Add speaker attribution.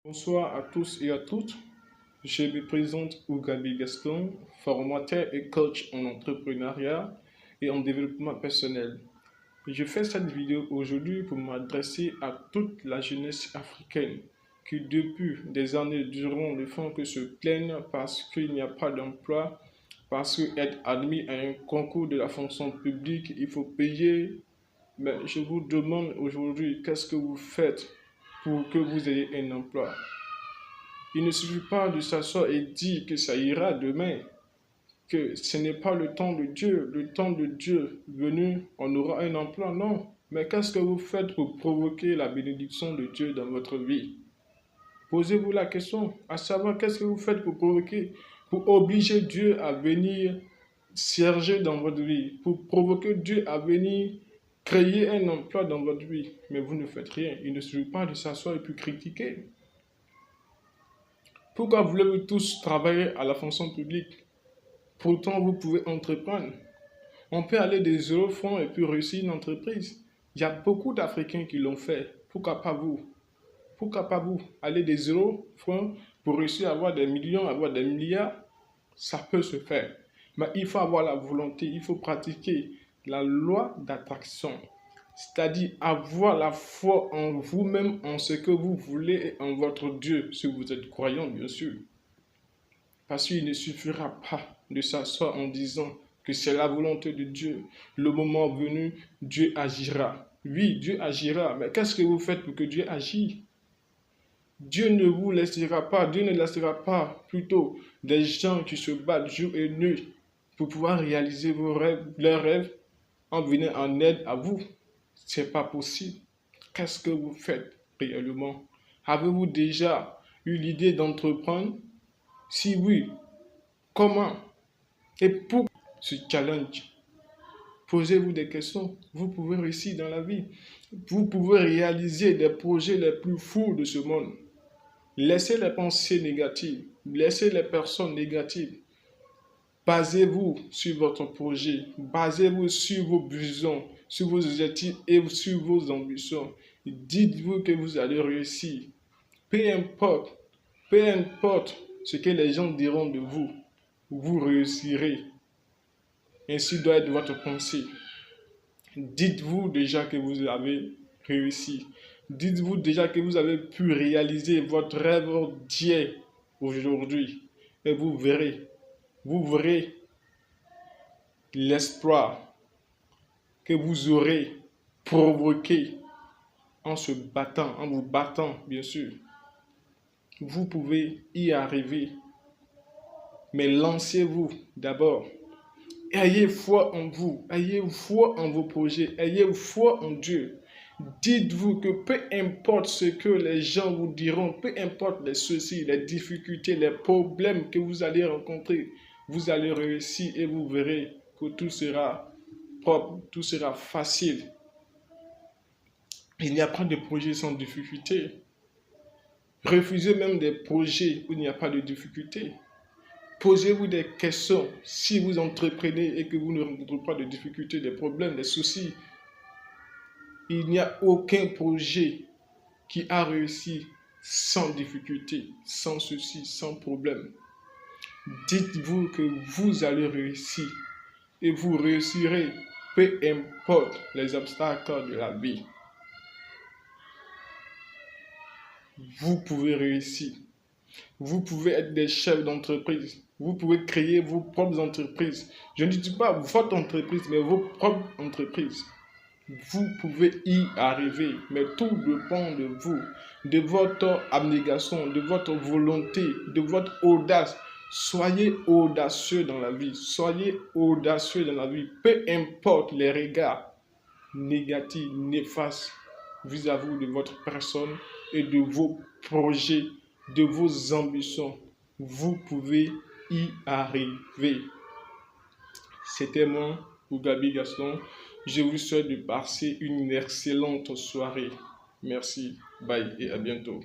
Speaker 1: Bonsoir à tous et à toutes. Je me présente Ougabi Gaston, formateur et coach en entrepreneuriat et en développement personnel. Je fais cette vidéo aujourd'hui pour m'adresser à toute la jeunesse africaine qui depuis des années durant ne font que se plaindre parce qu'il n'y a pas d'emploi, parce qu'être admis à un concours de la fonction publique, il faut payer. Mais je vous demande aujourd'hui, qu'est-ce que vous faites pour que vous ayez un emploi? Il ne suffit pas de s'asseoir et dire que ça ira demain, que ce n'est pas le temps de Dieu. Le temps de Dieu venu, on aura un emploi, non. Mais qu'est-ce que vous faites pour provoquer la bénédiction de Dieu dans votre vie? Posez-vous la question, à savoir qu'est-ce que vous faites pour provoquer, pour obliger Dieu à venir siéger dans votre vie, pour provoquer Dieu à venir créer un emploi dans votre vie. Mais vous ne faites rien. Il ne suffit pas de s'asseoir et puis critiquer. Pourquoi voulez-vous tous travailler à la fonction publique? Pourtant, vous pouvez entreprendre. On peut aller des 0 francs et puis réussir une entreprise. Il y a beaucoup d'Africains qui l'ont fait. Pourquoi pas vous? Pourquoi pas vous? Aller des 0 francs pour réussir à avoir des millions, avoir des milliards, ça peut se faire. Mais il faut avoir la volonté, il faut pratiquer la loi d'attraction. C'est-à-dire avoir la foi en vous-même, en ce que vous voulez et en votre Dieu, si vous êtes croyant, bien sûr. Parce qu'il ne suffira pas de s'asseoir en disant que c'est la volonté de Dieu. Le moment venu, Dieu agira. Oui, Dieu agira, mais qu'est-ce que vous faites pour que Dieu agisse? Dieu ne vous laissera pas, Dieu ne laissera pas plutôt des gens qui se battent jour et nuit pour pouvoir réaliser vos rêves, leurs rêves en venant en aide à vous. C'est pas possible. Qu'est-ce que vous faites réellement? Avez-vous déjà eu l'idée d'entreprendre? Si oui, comment et pour ce challenge? Posez-vous des questions. Vous pouvez réussir dans la vie. Vous pouvez réaliser des projets les plus fous de ce monde. Laissez les pensées négatives. Laissez les personnes négatives. Basez-vous sur votre projet. Basez-vous sur vos visions, sur vos objectifs et sur vos ambitions. Dites-vous que vous allez réussir. Peu importe ce que les gens diront de vous, vous réussirez. Ainsi doit être votre pensée. Dites-vous déjà que vous avez réussi. Dites-vous déjà que vous avez pu réaliser votre rêve d'hier aujourd'hui. Et vous verrez l'espoir que vous aurez provoqué en se battant, en vous battant, bien sûr. Vous pouvez y arriver. Mais lancez-vous d'abord. Ayez foi en vous, ayez foi en vos projets, ayez foi en Dieu. Dites-vous que peu importe ce que les gens vous diront, peu importe les soucis, les difficultés, les problèmes que vous allez rencontrer, vous allez réussir et vous verrez que tout sera propre, tout sera facile. Il n'y a pas de projet sans difficulté. Refusez même des projets où il n'y a pas de difficulté. Posez-vous des questions si vous entreprenez et que vous ne rencontrez pas de difficultés, des problèmes, des soucis. Il n'y a aucun projet qui a réussi sans difficulté, sans soucis, sans problème. Dites-vous que vous allez réussir et vous réussirez, peu importe les obstacles de la vie. Vous pouvez réussir. Vous pouvez être des chefs d'entreprise. Vous pouvez créer vos propres entreprises. Je ne dis pas votre entreprise, mais vos propres entreprises. Vous pouvez y arriver, mais tout dépend de vous, de votre abnégation, de votre volonté, de votre audace. Soyez audacieux dans la vie. Soyez audacieux dans la vie. Peu importe les regards négatifs, néfastes vis-à-vis de votre personne et de vos projets, de vos ambitions, vous pouvez y arriver. C'était moi, Ougabi Gaston. Je vous souhaite de passer une excellente soirée. Merci, bye et à bientôt.